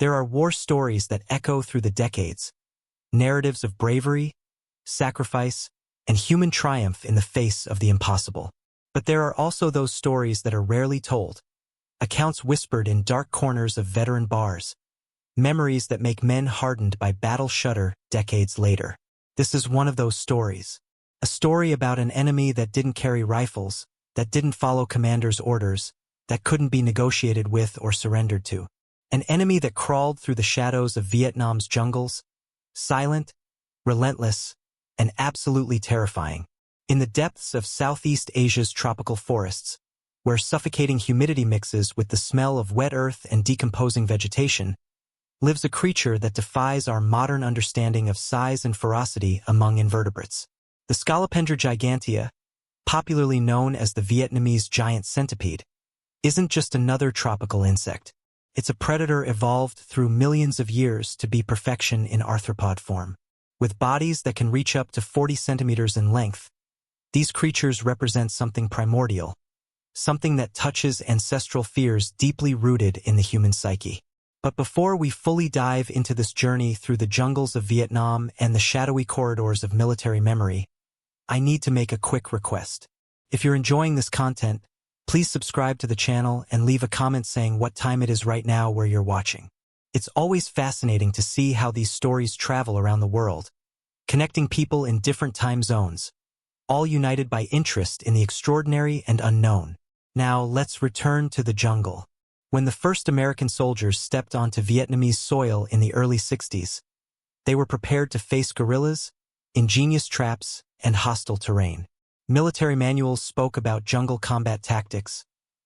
There are war stories that echo through the decades, narratives of bravery, sacrifice, and human triumph in the face of the impossible. But there are also those stories that are rarely told, accounts whispered in dark corners of veteran bars, memories that make men hardened by battle shudder decades later. This is one of those stories. A story about an enemy that didn't carry rifles, that didn't follow commanders' orders, that couldn't be negotiated with or surrendered to. An enemy that crawled through the shadows of Vietnam's jungles, silent, relentless, and absolutely terrifying. In the depths of Southeast Asia's tropical forests, where suffocating humidity mixes with the smell of wet earth and decomposing vegetation, lives a creature that defies our modern understanding of size and ferocity among invertebrates. The Scolopendra gigantea, popularly known as the Vietnamese giant centipede, isn't just another tropical insect. It's a predator evolved through millions of years to be perfection in arthropod form. With bodies that can reach up to 40 centimeters in length, these creatures represent something primordial, something that touches ancestral fears deeply rooted in the human psyche. But before we fully dive into this journey through the jungles of Vietnam and the shadowy corridors of military memory, I need to make a quick request. If you're enjoying this content, please subscribe to the channel and leave a comment saying what time it is right now where you're watching. It's always fascinating to see how these stories travel around the world, connecting people in different time zones, all united by interest in the extraordinary and unknown. Now, let's return to the jungle. When the first American soldiers stepped onto Vietnamese soil in the early 60s, they were prepared to face guerrillas, ingenious traps, and hostile terrain. Military manuals spoke about jungle combat tactics,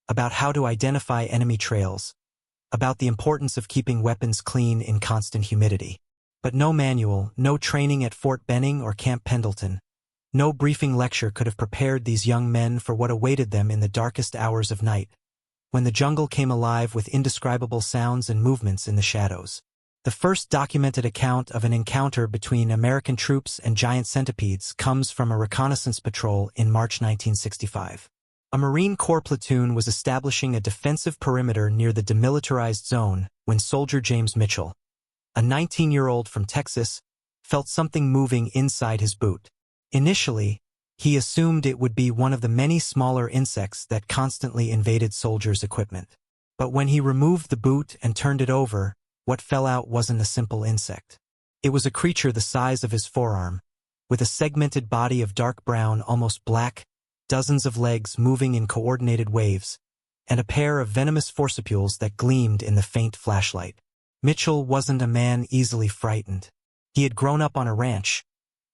about how to identify enemy trails, about the importance of keeping weapons clean in constant humidity. But no manual, no training at Fort Benning or Camp Pendleton, no briefing lecture could have prepared these young men for what awaited them in the darkest hours of night, when the jungle came alive with indescribable sounds and movements in the shadows. The first documented account of an encounter between American troops and giant centipedes comes from a reconnaissance patrol in March 1965. A Marine Corps platoon was establishing a defensive perimeter near the demilitarized zone when Soldier James Mitchell, a 19-year-old from Texas, felt something moving inside his boot. Initially, he assumed it would be one of the many smaller insects that constantly invaded soldiers' equipment. But when he removed the boot and turned it over, what fell out wasn't a simple insect. It was a creature the size of his forearm, with a segmented body of dark brown, almost black, dozens of legs moving in coordinated waves, and a pair of venomous forcipules that gleamed in the faint flashlight. Mitchell wasn't a man easily frightened. He had grown up on a ranch,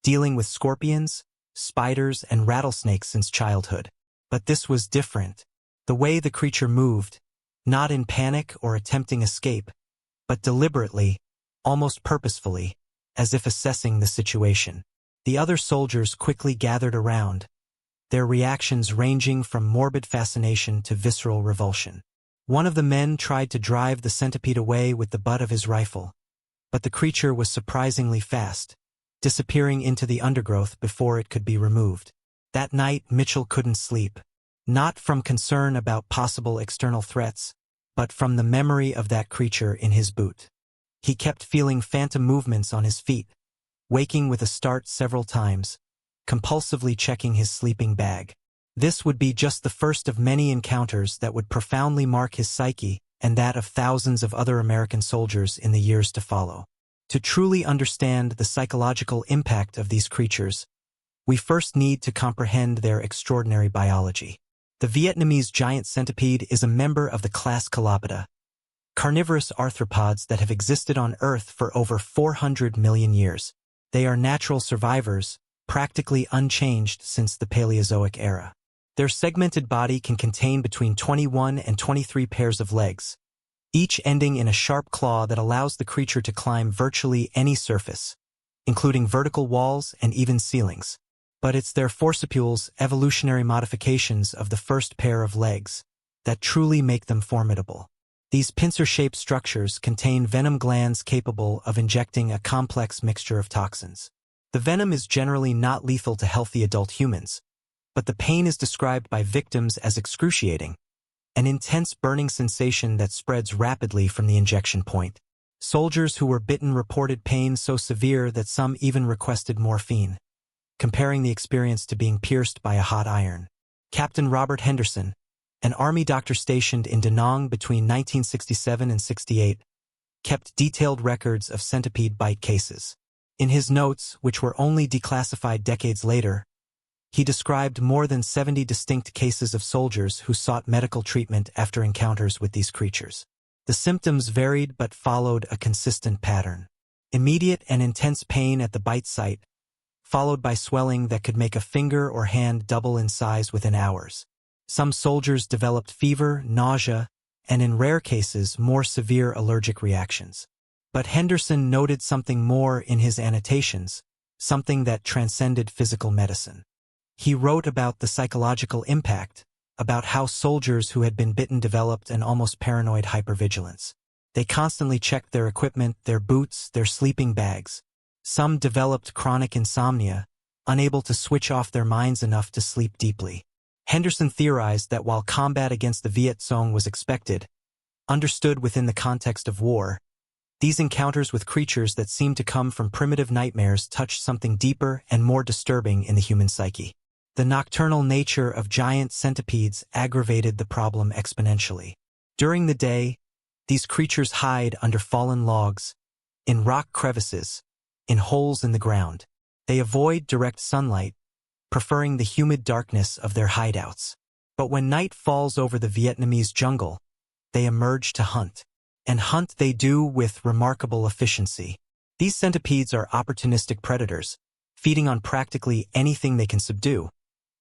dealing with scorpions, spiders, and rattlesnakes since childhood. But this was different. The way the creature moved, not in panic or attempting escape, but deliberately, almost purposefully, as if assessing the situation. The other soldiers quickly gathered around, their reactions ranging from morbid fascination to visceral revulsion. One of the men tried to drive the centipede away with the butt of his rifle, but the creature was surprisingly fast, disappearing into the undergrowth before it could be removed. That night, Mitchell couldn't sleep, not from concern about possible external threats, but from the memory of that creature in his boot. He kept feeling phantom movements on his feet, waking with a start several times, compulsively checking his sleeping bag. This would be just the first of many encounters that would profoundly mark his psyche and that of thousands of other American soldiers in the years to follow. To truly understand the psychological impact of these creatures, we first need to comprehend their extraordinary biology. The Vietnamese giant centipede is a member of the class Colobida, carnivorous arthropods that have existed on Earth for over 400 million years. They are natural survivors, practically unchanged since the Paleozoic era. Their segmented body can contain between 21 and 23 pairs of legs, each ending in a sharp claw that allows the creature to climb virtually any surface, including vertical walls and even ceilings. But it's their forcipules, evolutionary modifications of the first pair of legs, that truly make them formidable. These pincer-shaped structures contain venom glands capable of injecting a complex mixture of toxins. The venom is generally not lethal to healthy adult humans, but the pain is described by victims as excruciating, an intense burning sensation that spreads rapidly from the injection point. Soldiers who were bitten reported pain so severe that some even requested morphine, comparing the experience to being pierced by a hot iron. Captain Robert Henderson, an Army doctor stationed in Da Nang between 1967 and 68, kept detailed records of centipede bite cases. In his notes, which were only declassified decades later, he described more than 70 distinct cases of soldiers who sought medical treatment after encounters with these creatures. The symptoms varied but followed a consistent pattern. Immediate and intense pain at the bite site, followed by swelling that could make a finger or hand double in size within hours. Some soldiers developed fever, nausea, and in rare cases, more severe allergic reactions. But Henderson noted something more in his annotations, something that transcended physical medicine. He wrote about the psychological impact, about how soldiers who had been bitten developed an almost paranoid hypervigilance. They constantly checked their equipment, their boots, their sleeping bags. Some developed chronic insomnia, unable to switch off their minds enough to sleep deeply. Henderson theorized that while combat against the Viet Cong was expected, understood within the context of war, these encounters with creatures that seemed to come from primitive nightmares touched something deeper and more disturbing in the human psyche. The nocturnal nature of giant centipedes aggravated the problem exponentially. During the day, these creatures hide under fallen logs, in rock crevices, in holes in the ground. They avoid direct sunlight, preferring the humid darkness of their hideouts. But when night falls over the Vietnamese jungle, they emerge to hunt. And hunt they do with remarkable efficiency. These centipedes are opportunistic predators, feeding on practically anything they can subdue,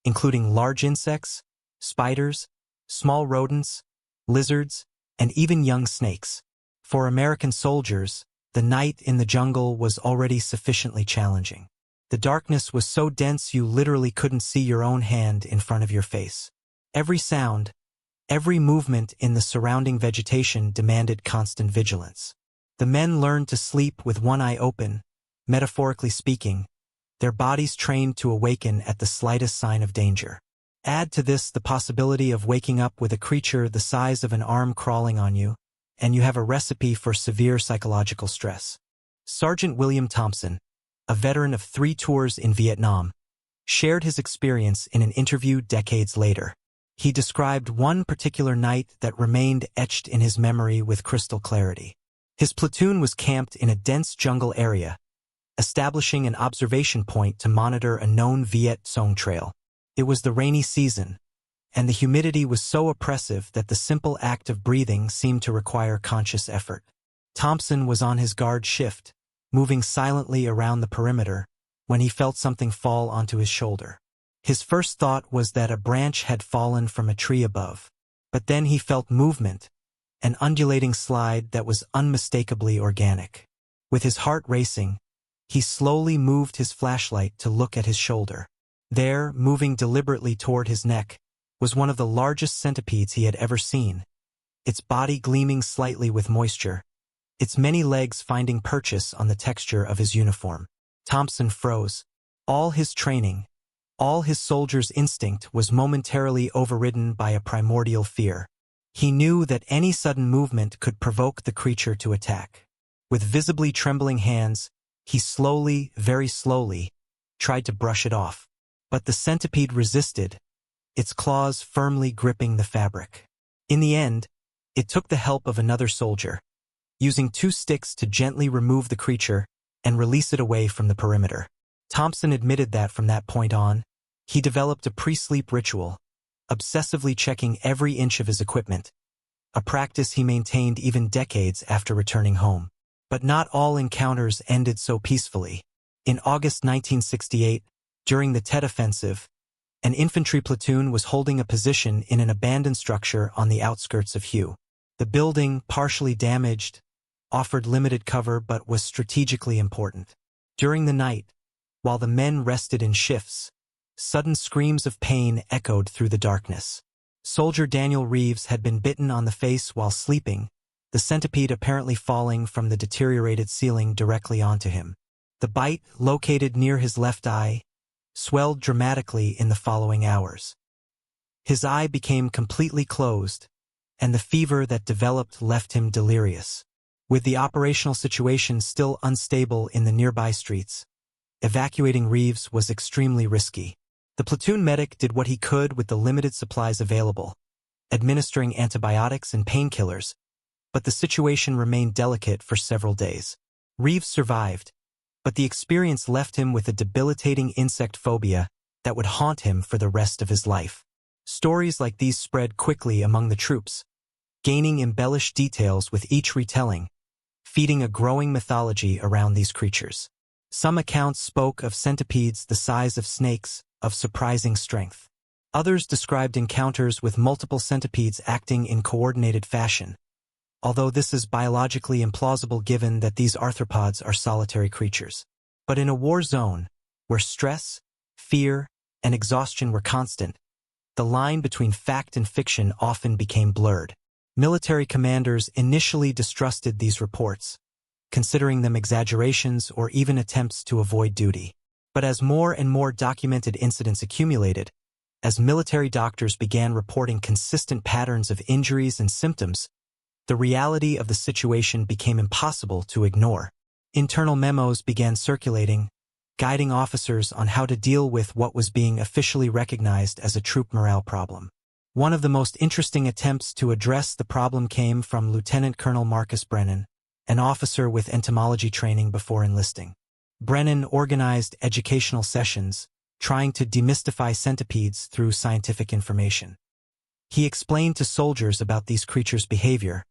including large insects, spiders, small rodents, lizards, and even young snakes. For American soldiers, the night in the jungle was already sufficiently challenging. The darkness was so dense you literally couldn't see your own hand in front of your face. Every sound, every movement in the surrounding vegetation demanded constant vigilance. The men learned to sleep with one eye open, metaphorically speaking, their bodies trained to awaken at the slightest sign of danger. Add to this the possibility of waking up with a creature the size of an arm crawling on you, and you have a recipe for severe psychological stress. Sergeant William Thompson, a veteran of 3 tours in Vietnam, shared his experience in an interview decades later. He described one particular night that remained etched in his memory with crystal clarity. His platoon was camped in a dense jungle area, establishing an observation point to monitor a known Viet Cong trail. It was the rainy season, and the humidity was so oppressive that the simple act of breathing seemed to require conscious effort. Thompson was on his guard shift, moving silently around the perimeter, when he felt something fall onto his shoulder. His first thought was that a branch had fallen from a tree above, but then he felt movement, an undulating slide that was unmistakably organic. With his heart racing, he slowly moved his flashlight to look at his shoulder. There, moving deliberately toward his neck, was one of the largest centipedes he had ever seen, its body gleaming slightly with moisture, its many legs finding purchase on the texture of his uniform. Thompson froze. All his training, all his soldier's instinct was momentarily overridden by a primordial fear. He knew that any sudden movement could provoke the creature to attack. With visibly trembling hands, he slowly, very slowly, tried to brush it off. But the centipede resisted, its claws firmly gripping the fabric. In the end, it took the help of another soldier, using 2 sticks to gently remove the creature and release it away from the perimeter. Thompson admitted that from that point on, he developed a pre-sleep ritual, obsessively checking every inch of his equipment, a practice he maintained even decades after returning home. But not all encounters ended so peacefully. In August 1968, during the Tet Offensive, an infantry platoon was holding a position in an abandoned structure on the outskirts of Hue. The building, partially damaged, offered limited cover but was strategically important. During the night, while the men rested in shifts, sudden screams of pain echoed through the darkness. Soldier Daniel Reeves had been bitten on the face while sleeping, the centipede apparently falling from the deteriorated ceiling directly onto him. The bite, located near his left eye, swelled dramatically in the following hours. His eye became completely closed, and the fever that developed left him delirious. With the operational situation still unstable in the nearby streets, evacuating Reeves was extremely risky. The platoon medic did what he could with the limited supplies available, administering antibiotics and painkillers, but the situation remained delicate for several days. Reeves survived, but the experience left him with a debilitating insect phobia that would haunt him for the rest of his life. Stories like these spread quickly among the troops, gaining embellished details with each retelling, feeding a growing mythology around these creatures. Some accounts spoke of centipedes the size of snakes, of surprising strength. Others described encounters with multiple centipedes acting in coordinated fashion, although this is biologically implausible given that these arthropods are solitary creatures. But in a war zone, where stress, fear, and exhaustion were constant, the line between fact and fiction often became blurred. Military commanders initially distrusted these reports, considering them exaggerations or even attempts to avoid duty. But as more and more documented incidents accumulated, as military doctors began reporting consistent patterns of injuries and symptoms, the reality of the situation became impossible to ignore. Internal memos began circulating, guiding officers on how to deal with what was being officially recognized as a troop morale problem. One of the most interesting attempts to address the problem came from Lieutenant Colonel Marcus Brennan, an officer with entomology training before enlisting. Brennan organized educational sessions, trying to demystify centipedes through scientific information. He explained to soldiers about these creatures' behavior,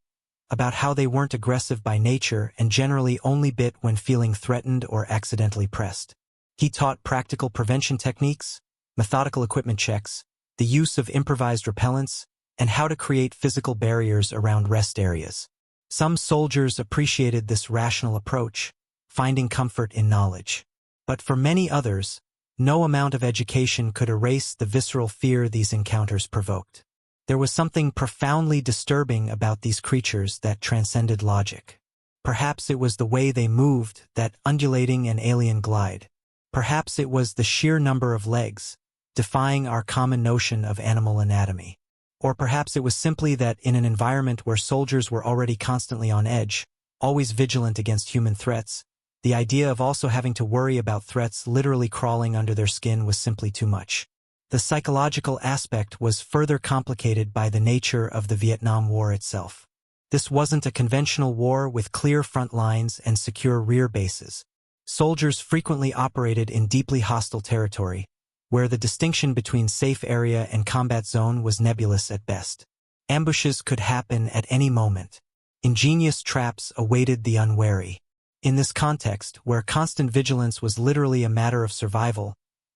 about how they weren't aggressive by nature and generally only bit when feeling threatened or accidentally pressed. He taught practical prevention techniques, methodical equipment checks, the use of improvised repellents, and how to create physical barriers around rest areas. Some soldiers appreciated this rational approach, finding comfort in knowledge. But for many others, no amount of education could erase the visceral fear these encounters provoked. There was something profoundly disturbing about these creatures that transcended logic. Perhaps it was the way they moved, that undulating and alien glide. Perhaps it was the sheer number of legs, defying our common notion of animal anatomy. Or perhaps it was simply that in an environment where soldiers were already constantly on edge, always vigilant against human threats, the idea of also having to worry about threats literally crawling under their skin was simply too much. The psychological aspect was further complicated by the nature of the Vietnam War itself. This wasn't a conventional war with clear front lines and secure rear bases. Soldiers frequently operated in deeply hostile territory, where the distinction between safe area and combat zone was nebulous at best. Ambushes could happen at any moment. Ingenious traps awaited the unwary. In this context, where constant vigilance was literally a matter of survival,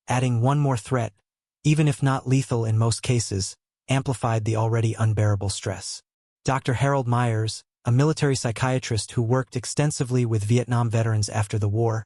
adding one more threat, even if not lethal in most cases, amplified the already unbearable stress. Dr. Harold Myers, a military psychiatrist who worked extensively with Vietnam veterans after the war,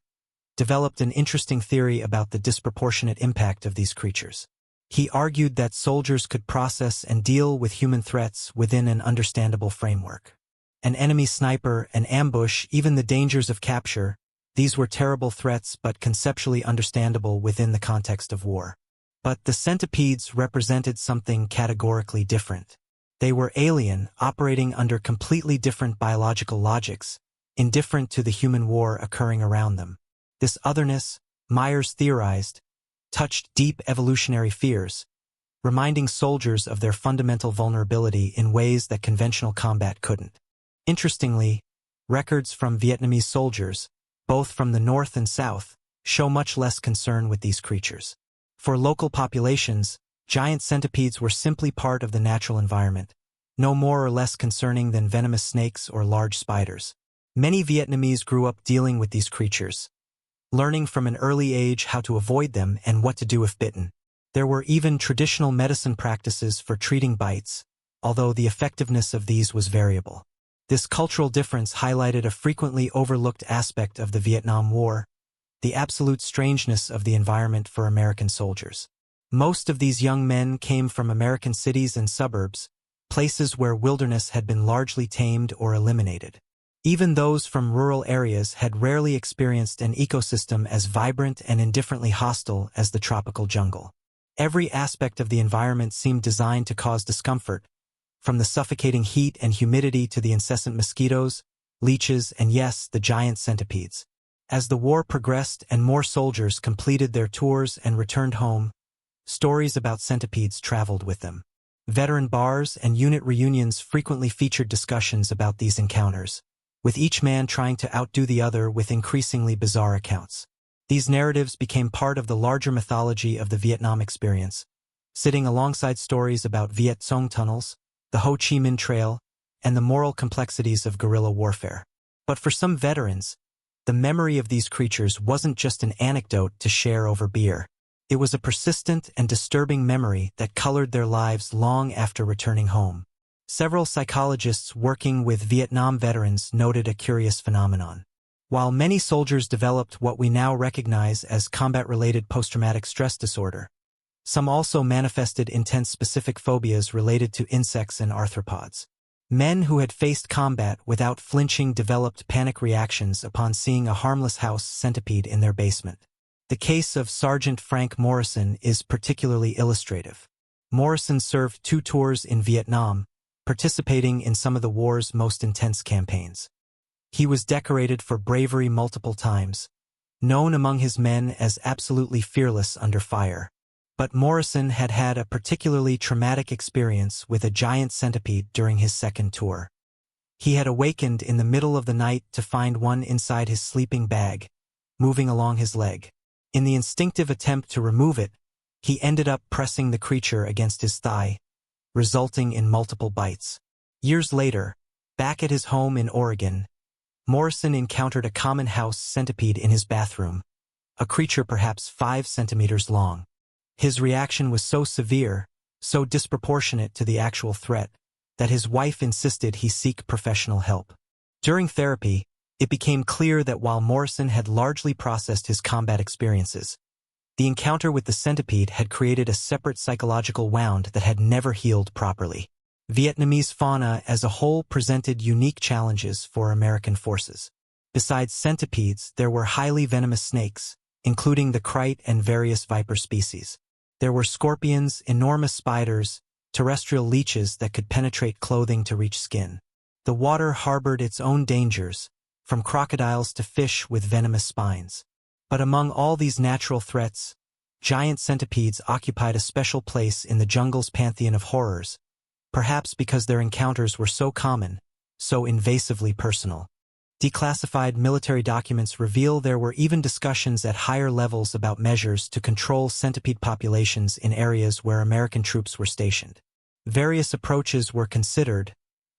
developed an interesting theory about the disproportionate impact of these creatures. He argued that soldiers could process and deal with human threats within an understandable framework. An enemy sniper, an ambush, even the dangers of capture, these were terrible threats but conceptually understandable within the context of war. But the centipedes represented something categorically different. They were alien, operating under completely different biological logics, indifferent to the human war occurring around them. This otherness, Myers theorized, touched deep evolutionary fears, reminding soldiers of their fundamental vulnerability in ways that conventional combat couldn't. Interestingly, records from Vietnamese soldiers, both from the north and south, show much less concern with these creatures. For local populations, giant centipedes were simply part of the natural environment, no more or less concerning than venomous snakes or large spiders. Many Vietnamese grew up dealing with these creatures, learning from an early age how to avoid them and what to do if bitten. There were even traditional medicine practices for treating bites, although the effectiveness of these was variable. This cultural difference highlighted a frequently overlooked aspect of the Vietnam War, the absolute strangeness of the environment for American soldiers. Most of these young men came from American cities and suburbs, places where wilderness had been largely tamed or eliminated. Even those from rural areas had rarely experienced an ecosystem as vibrant and indifferently hostile as the tropical jungle. Every aspect of the environment seemed designed to cause discomfort, from the suffocating heat and humidity to the incessant mosquitoes, leeches, and yes, the giant centipedes. As the war progressed and more soldiers completed their tours and returned home, stories about centipedes traveled with them. Veteran bars and unit reunions frequently featured discussions about these encounters, with each man trying to outdo the other with increasingly bizarre accounts. These narratives became part of the larger mythology of the Vietnam experience, sitting alongside stories about Viet Cong tunnels, the Ho Chi Minh Trail, and the moral complexities of guerrilla warfare. But for some veterans, the memory of these creatures wasn't just an anecdote to share over beer. It was a persistent and disturbing memory that colored their lives long after returning home. Several psychologists working with Vietnam veterans noted a curious phenomenon. While many soldiers developed what we now recognize as combat-related post-traumatic stress disorder, some also manifested intense specific phobias related to insects and arthropods. Men who had faced combat without flinching developed panic reactions upon seeing a harmless house centipede in their basement. The case of Sergeant Frank Morrison is particularly illustrative. Morrison served 2 tours in Vietnam, participating in some of the war's most intense campaigns. He was decorated for bravery multiple times, known among his men as absolutely fearless under fire. But Morrison had had a particularly traumatic experience with a giant centipede during his 2nd tour. He had awakened in the middle of the night to find one inside his sleeping bag, moving along his leg. In the instinctive attempt to remove it, he ended up pressing the creature against his thigh, resulting in multiple bites. Years later, back at his home in Oregon, Morrison encountered a common house centipede in his bathroom, a creature perhaps 5 centimeters long. His reaction was so severe, so disproportionate to the actual threat, that his wife insisted he seek professional help. During therapy, it became clear that while Morrison had largely processed his combat experiences, the encounter with the centipede had created a separate psychological wound that had never healed properly. Vietnamese fauna as a whole presented unique challenges for American forces. Besides centipedes, there were highly venomous snakes, including the kite and various viper species. There were scorpions, enormous spiders, terrestrial leeches that could penetrate clothing to reach skin. The water harbored its own dangers, from crocodiles to fish with venomous spines. But among all these natural threats, giant centipedes occupied a special place in the jungle's pantheon of horrors, perhaps because their encounters were so common, so invasively personal. Declassified military documents reveal there were even discussions at higher levels about measures to control centipede populations in areas where American troops were stationed. Various approaches were considered,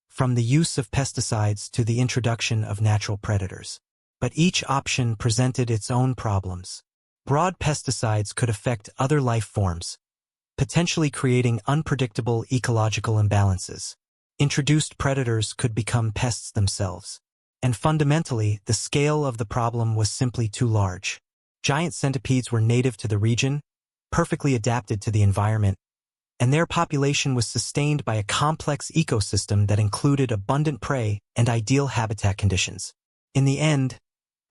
from the use of pesticides to the introduction of natural predators. But each option presented its own problems. Broad pesticides could affect other life forms, potentially creating unpredictable ecological imbalances. Introduced predators could become pests themselves. And fundamentally, the scale of the problem was simply too large. Giant centipedes were native to the region, perfectly adapted to the environment, and their population was sustained by a complex ecosystem that included abundant prey and ideal habitat conditions. In the end,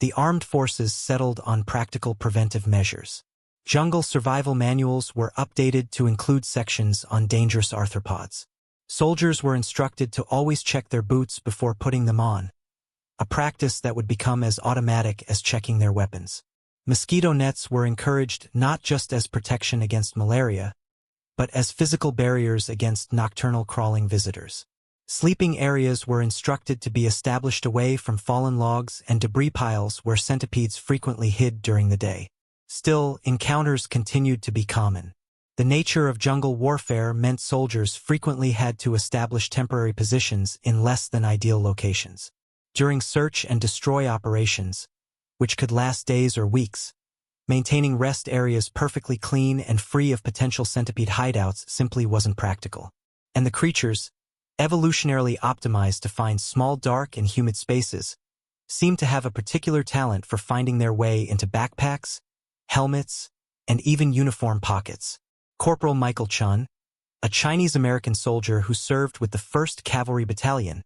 the armed forces settled on practical preventive measures. Jungle survival manuals were updated to include sections on dangerous arthropods. Soldiers were instructed to always check their boots before putting them on, a practice that would become as automatic as checking their weapons. Mosquito nets were encouraged not just as protection against malaria, but as physical barriers against nocturnal crawling visitors. Sleeping areas were instructed to be established away from fallen logs and debris piles where centipedes frequently hid during the day. Still, encounters continued to be common. The nature of jungle warfare meant soldiers frequently had to establish temporary positions in less than ideal locations. During search and destroy operations, which could last days or weeks, maintaining rest areas perfectly clean and free of potential centipede hideouts simply wasn't practical. And the creatures, evolutionarily optimized to find small, dark, and humid spaces, seemed to have a particular talent for finding their way into backpacks, helmets, and even uniform pockets. Corporal Michael Chun, a Chinese-American soldier who served with the 1st Cavalry Battalion,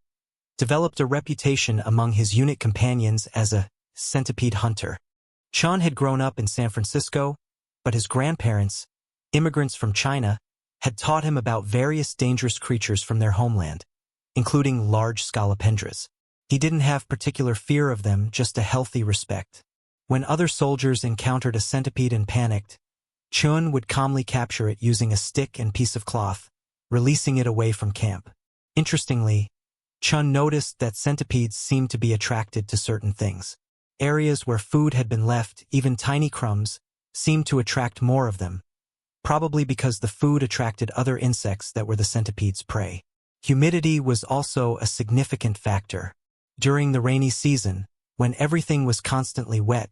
developed a reputation among his unit companions as a centipede hunter. Chun had grown up in San Francisco, but his grandparents, immigrants from China, had taught him about various dangerous creatures from their homeland, including large scolopendras. He didn't have particular fear of them, just a healthy respect. When other soldiers encountered a centipede and panicked, Chun would calmly capture it using a stick and piece of cloth, releasing it away from camp. Interestingly, Chun noticed that centipedes seemed to be attracted to certain things. Areas where food had been left, even tiny crumbs, seemed to attract more of them, probably because the food attracted other insects that were the centipede's prey. Humidity was also a significant factor. During the rainy season, when everything was constantly wet,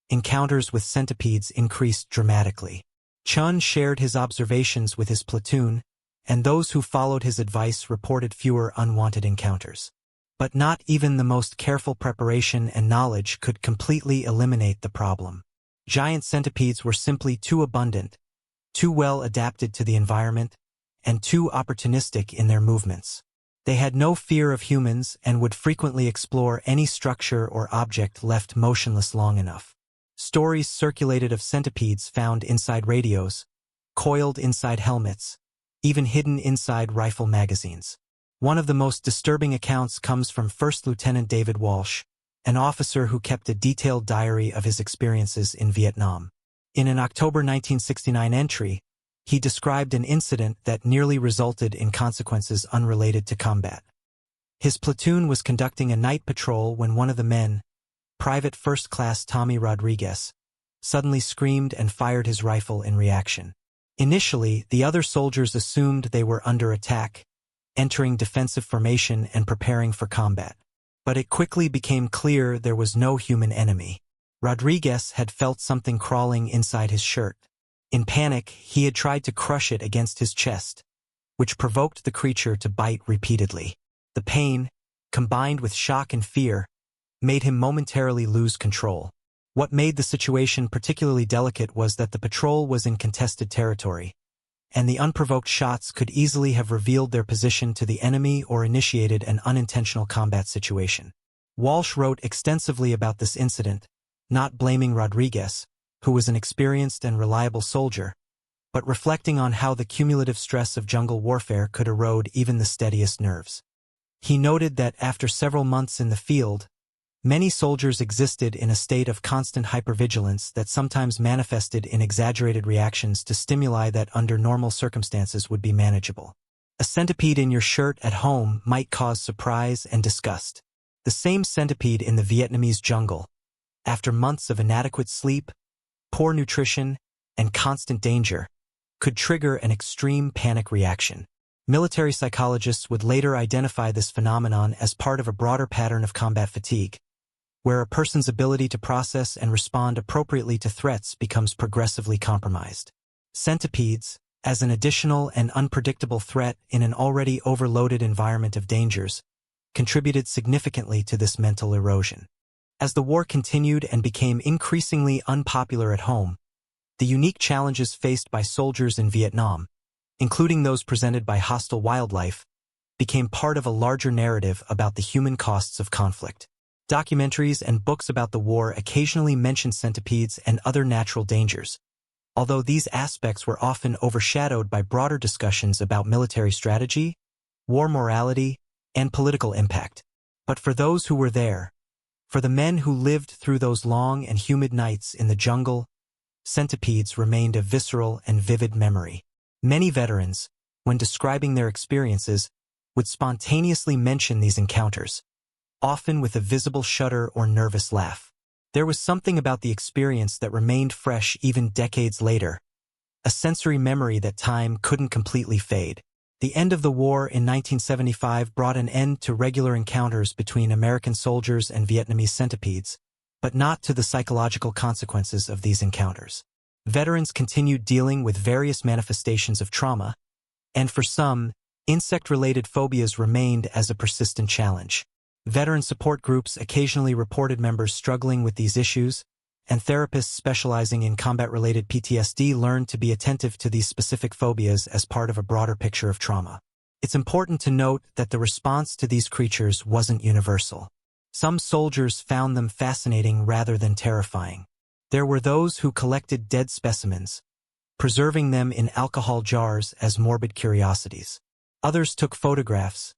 encounters with centipedes increased dramatically. Chun shared his observations with his platoon, and those who followed his advice reported fewer unwanted encounters. But not even the most careful preparation and knowledge could completely eliminate the problem. Giant centipedes were simply too abundant, too well adapted to the environment, and too opportunistic in their movements. They had no fear of humans and would frequently explore any structure or object left motionless long enough. Stories circulated of centipedes found inside radios, coiled inside helmets, even hidden inside rifle magazines. One of the most disturbing accounts comes from First Lieutenant David Walsh, an officer who kept a detailed diary of his experiences in Vietnam. In an October 1969 entry, he described an incident that nearly resulted in consequences unrelated to combat. His platoon was conducting a night patrol when one of the men, Private First Class Tommy Rodriguez, suddenly screamed and fired his rifle in reaction. Initially, the other soldiers assumed they were under attack, entering defensive formation and preparing for combat. But it quickly became clear there was no human enemy. Rodriguez had felt something crawling inside his shirt. In panic, he had tried to crush it against his chest, which provoked the creature to bite repeatedly. The pain, combined with shock and fear, made him momentarily lose control. What made the situation particularly delicate was that the patrol was in contested territory, and the unprovoked shots could easily have revealed their position to the enemy or initiated an unintentional combat situation. Walsh wrote extensively about this incident, not blaming Rodriguez, who was an experienced and reliable soldier, but reflecting on how the cumulative stress of jungle warfare could erode even the steadiest nerves. He noted that after several months in the field, many soldiers existed in a state of constant hypervigilance that sometimes manifested in exaggerated reactions to stimuli that under normal circumstances would be manageable. A centipede in your shirt at home might cause surprise and disgust. The same centipede in the Vietnamese jungle, after months of inadequate sleep, poor nutrition, and constant danger, could trigger an extreme panic reaction. Military psychologists would later identify this phenomenon as part of a broader pattern of combat fatigue, where a person's ability to process and respond appropriately to threats becomes progressively compromised. Centipedes, as an additional and unpredictable threat in an already overloaded environment of dangers, contributed significantly to this mental erosion. As the war continued and became increasingly unpopular at home, the unique challenges faced by soldiers in Vietnam, including those presented by hostile wildlife, became part of a larger narrative about the human costs of conflict. Documentaries and books about the war occasionally mention centipedes and other natural dangers, although these aspects were often overshadowed by broader discussions about military strategy, war morality, and political impact. But for those who were there, for the men who lived through those long and humid nights in the jungle, centipedes remained a visceral and vivid memory. Many veterans, when describing their experiences, would spontaneously mention these encounters, often with a visible shudder or nervous laugh. There was something about the experience that remained fresh even decades later, a sensory memory that time couldn't completely fade. The end of the war in 1975 brought an end to regular encounters between American soldiers and Vietnamese centipedes, but not to the psychological consequences of these encounters. Veterans continued dealing with various manifestations of trauma, and for some, insect-related phobias remained as a persistent challenge. Veteran support groups occasionally reported members struggling with these issues, and therapists specializing in combat-related PTSD learned to be attentive to these specific phobias as part of a broader picture of trauma. It's important to note that the response to these creatures wasn't universal. Some soldiers found them fascinating rather than terrifying. There were those who collected dead specimens, preserving them in alcohol jars as morbid curiosities. Others took photographs,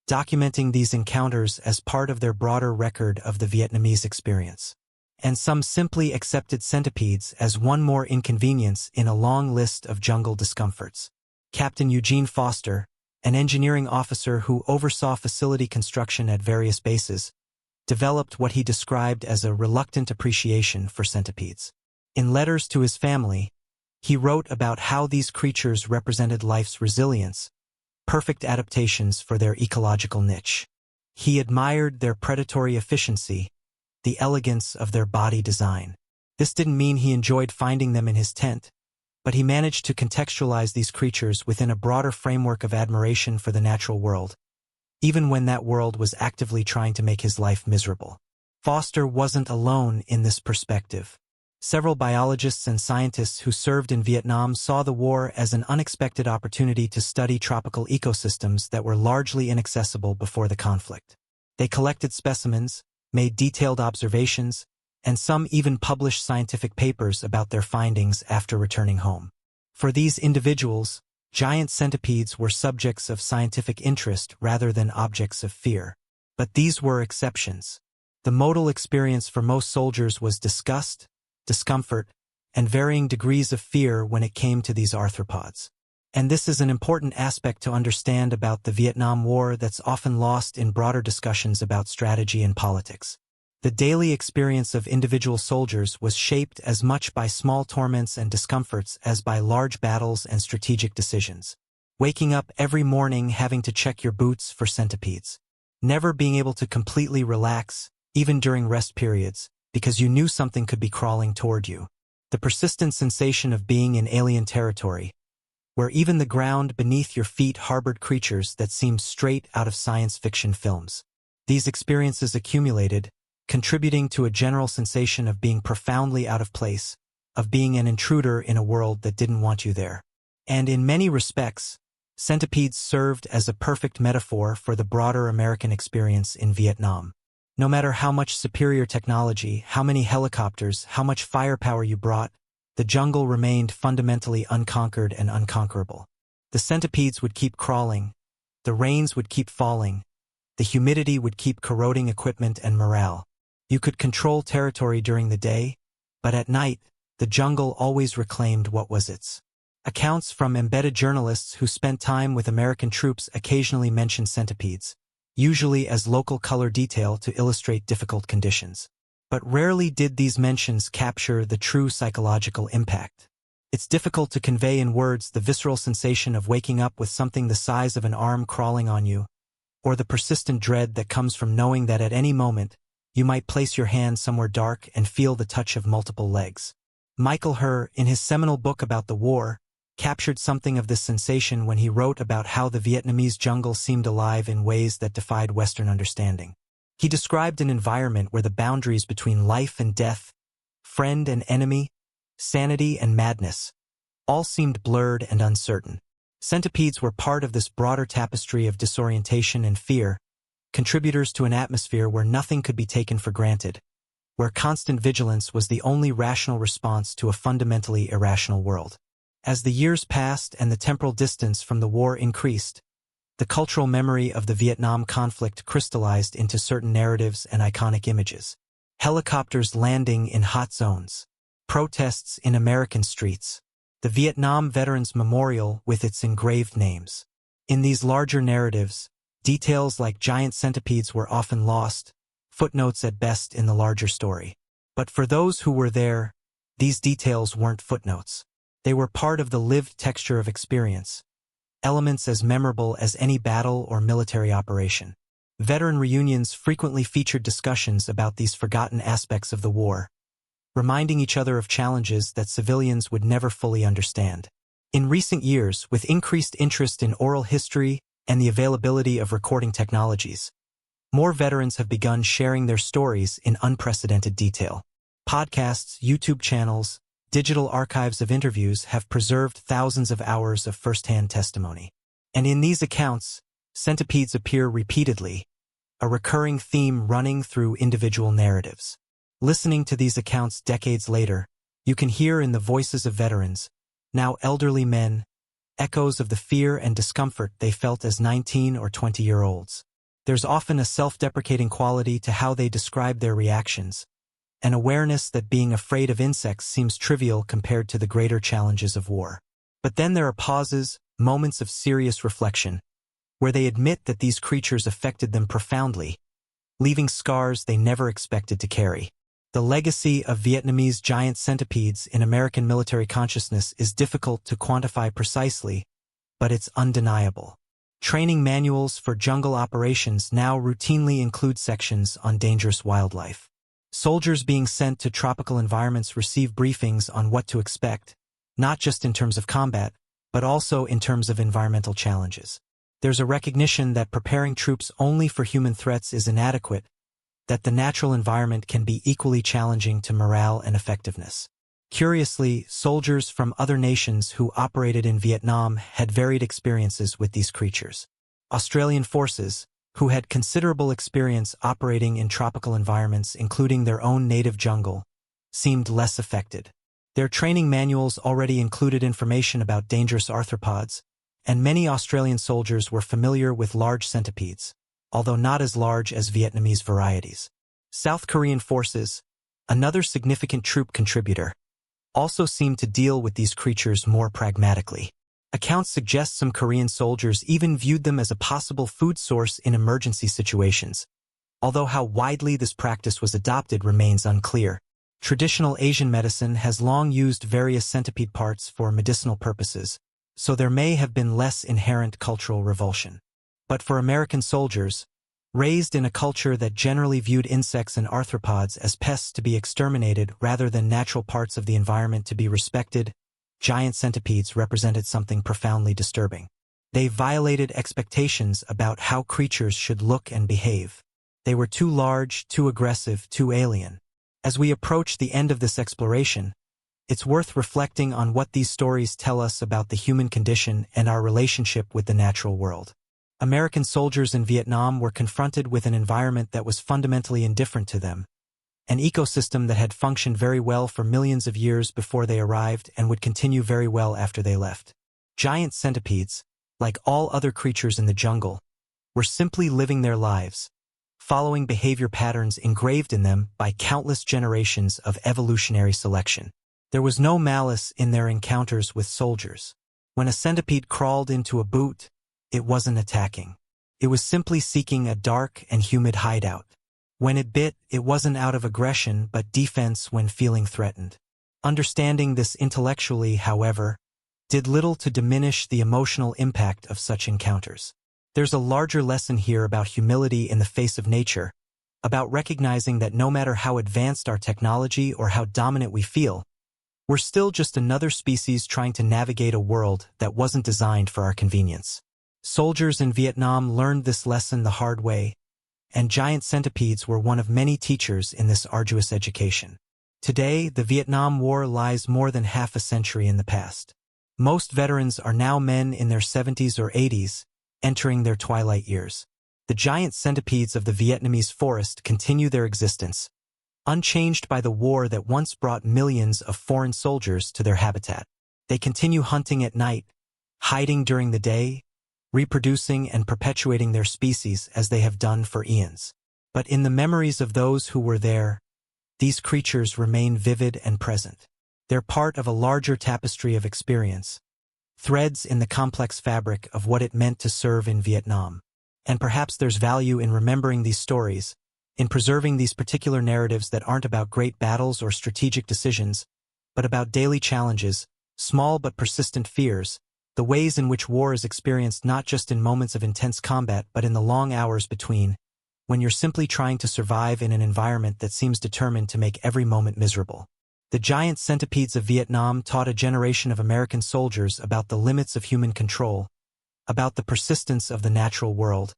documenting these encounters as part of their broader record of the Vietnamese experience. And some simply accepted centipedes as one more inconvenience in a long list of jungle discomforts. Captain Eugene Foster, an engineering officer who oversaw facility construction at various bases, developed what he described as a reluctant appreciation for centipedes. In letters to his family, he wrote about how these creatures represented life's resilience, perfect adaptations for their ecological niche. He admired their predatory efficiency, the elegance of their body design. This didn't mean he enjoyed finding them in his tent, but he managed to contextualize these creatures within a broader framework of admiration for the natural world, even when that world was actively trying to make his life miserable. Foster wasn't alone in this perspective. Several biologists and scientists who served in Vietnam saw the war as an unexpected opportunity to study tropical ecosystems that were largely inaccessible before the conflict. They collected specimens, made detailed observations, and some even published scientific papers about their findings after returning home. For these individuals, giant centipedes were subjects of scientific interest rather than objects of fear. But these were exceptions. The modal experience for most soldiers was disgust, discomfort, and varying degrees of fear when it came to these arthropods. And this is an important aspect to understand about the Vietnam War that's often lost in broader discussions about strategy and politics. The daily experience of individual soldiers was shaped as much by small torments and discomforts as by large battles and strategic decisions. Waking up every morning having to check your boots for centipedes. Never being able to completely relax, even during rest periods, because you knew something could be crawling toward you. The persistent sensation of being in alien territory, where even the ground beneath your feet harbored creatures that seemed straight out of science fiction films. These experiences accumulated, contributing to a general sensation of being profoundly out of place, of being an intruder in a world that didn't want you there. And in many respects, centipedes served as a perfect metaphor for the broader American experience in Vietnam. No matter how much superior technology, how many helicopters, how much firepower you brought, the jungle remained fundamentally unconquered and unconquerable. The centipedes would keep crawling, the rains would keep falling, the humidity would keep corroding equipment and morale. You could control territory during the day, but at night, the jungle always reclaimed what was its. Accounts from embedded journalists who spent time with American troops occasionally mention centipedes, usually as local color detail to illustrate difficult conditions. But rarely did these mentions capture the true psychological impact. It's difficult to convey in words the visceral sensation of waking up with something the size of an arm crawling on you, or the persistent dread that comes from knowing that at any moment, you might place your hand somewhere dark and feel the touch of multiple legs. Michael Herr, in his seminal book about the war, captured something of this sensation when he wrote about how the Vietnamese jungle seemed alive in ways that defied Western understanding. He described an environment where the boundaries between life and death, friend and enemy, sanity and madness, all seemed blurred and uncertain. Centipedes were part of this broader tapestry of disorientation and fear, contributors to an atmosphere where nothing could be taken for granted, where constant vigilance was the only rational response to a fundamentally irrational world. As the years passed and the temporal distance from the war increased, the cultural memory of the Vietnam conflict crystallized into certain narratives and iconic images. Helicopters landing in hot zones, protests in American streets, the Vietnam Veterans Memorial with its engraved names. In these larger narratives, details like giant centipedes were often lost, footnotes at best in the larger story. But for those who were there, these details weren't footnotes. They were part of the lived texture of experience, elements as memorable as any battle or military operation. Veteran reunions frequently featured discussions about these forgotten aspects of the war, reminding each other of challenges that civilians would never fully understand. In recent years, with increased interest in oral history and the availability of recording technologies, more veterans have begun sharing their stories in unprecedented detail. Podcasts, YouTube channels, digital archives of interviews have preserved thousands of hours of first-hand testimony. And in these accounts, centipedes appear repeatedly, a recurring theme running through individual narratives. Listening to these accounts decades later, you can hear in the voices of veterans, now elderly men, echoes of the fear and discomfort they felt as 19 or 20-year-olds. There's often a self-deprecating quality to how they describe their reactions, an awareness that being afraid of insects seems trivial compared to the greater challenges of war. But then there are pauses, moments of serious reflection, where they admit that these creatures affected them profoundly, leaving scars they never expected to carry. The legacy of Vietnamese giant centipedes in American military consciousness is difficult to quantify precisely, but it's undeniable. Training manuals for jungle operations now routinely include sections on dangerous wildlife. Soldiers being sent to tropical environments receive briefings on what to expect, not just in terms of combat, but also in terms of environmental challenges. There's a recognition that preparing troops only for human threats is inadequate, that the natural environment can be equally challenging to morale and effectiveness. Curiously, soldiers from other nations who operated in Vietnam had varied experiences with these creatures. Australian forces, who had considerable experience operating in tropical environments including their own native jungle, seemed less affected. Their training manuals already included information about dangerous arthropods, and many Australian soldiers were familiar with large centipedes, although not as large as Vietnamese varieties. South Korean forces, another significant troop contributor, also seemed to deal with these creatures more pragmatically. Accounts suggest some Korean soldiers even viewed them as a possible food source in emergency situations, although how widely this practice was adopted remains unclear. Traditional Asian medicine has long used various centipede parts for medicinal purposes, so there may have been less inherent cultural revulsion. But for American soldiers, raised in a culture that generally viewed insects and arthropods as pests to be exterminated rather than natural parts of the environment to be respected, giant centipedes represented something profoundly disturbing. They violated expectations about how creatures should look and behave. They were too large, too aggressive, too alien. As we approach the end of this exploration, it's worth reflecting on what these stories tell us about the human condition and our relationship with the natural world. American soldiers in Vietnam were confronted with an environment that was fundamentally indifferent to them, an ecosystem that had functioned very well for millions of years before they arrived and would continue very well after they left. Giant centipedes, like all other creatures in the jungle, were simply living their lives, following behavior patterns engraved in them by countless generations of evolutionary selection. There was no malice in their encounters with soldiers. When a centipede crawled into a boot, it wasn't attacking. It was simply seeking a dark and humid hideout. When it bit, it wasn't out of aggression but defense when feeling threatened. Understanding this intellectually, however, did little to diminish the emotional impact of such encounters. There's a larger lesson here about humility in the face of nature, about recognizing that no matter how advanced our technology or how dominant we feel, we're still just another species trying to navigate a world that wasn't designed for our convenience. Soldiers in Vietnam learned this lesson the hard way, and giant centipedes were one of many teachers in this arduous education. Today, the Vietnam War lies more than half a century in the past. Most veterans are now men in their 70s or 80s, entering their twilight years. The giant centipedes of the Vietnamese forest continue their existence, unchanged by the war that once brought millions of foreign soldiers to their habitat. They continue hunting at night, hiding during the day, reproducing and perpetuating their species as they have done for eons. But in the memories of those who were there, these creatures remain vivid and present. They're part of a larger tapestry of experience, threads in the complex fabric of what it meant to serve in Vietnam. And perhaps there's value in remembering these stories, in preserving these particular narratives that aren't about great battles or strategic decisions, but about daily challenges, small but persistent fears, the ways in which war is experienced not just in moments of intense combat but in the long hours between, when you're simply trying to survive in an environment that seems determined to make every moment miserable. The giant centipedes of Vietnam taught a generation of American soldiers about the limits of human control, about the persistence of the natural world,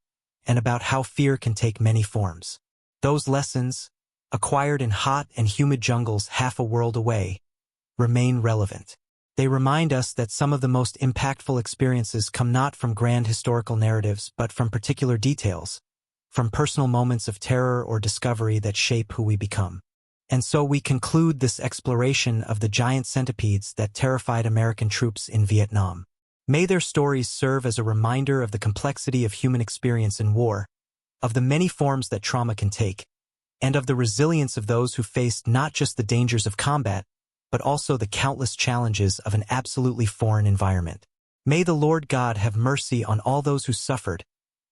and about how fear can take many forms. Those lessons, acquired in hot and humid jungles half a world away, remain relevant. They remind us that some of the most impactful experiences come not from grand historical narratives but from particular details, from personal moments of terror or discovery that shape who we become. And so we conclude this exploration of the giant centipedes that terrified American troops in Vietnam. May their stories serve as a reminder of the complexity of human experience in war, of the many forms that trauma can take, and of the resilience of those who faced not just the dangers of combat, but also the countless challenges of an absolutely foreign environment. May the Lord God have mercy on all those who suffered,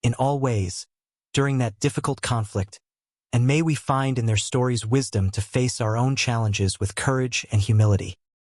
in all ways, during that difficult conflict, and may we find in their stories wisdom to face our own challenges with courage and humility.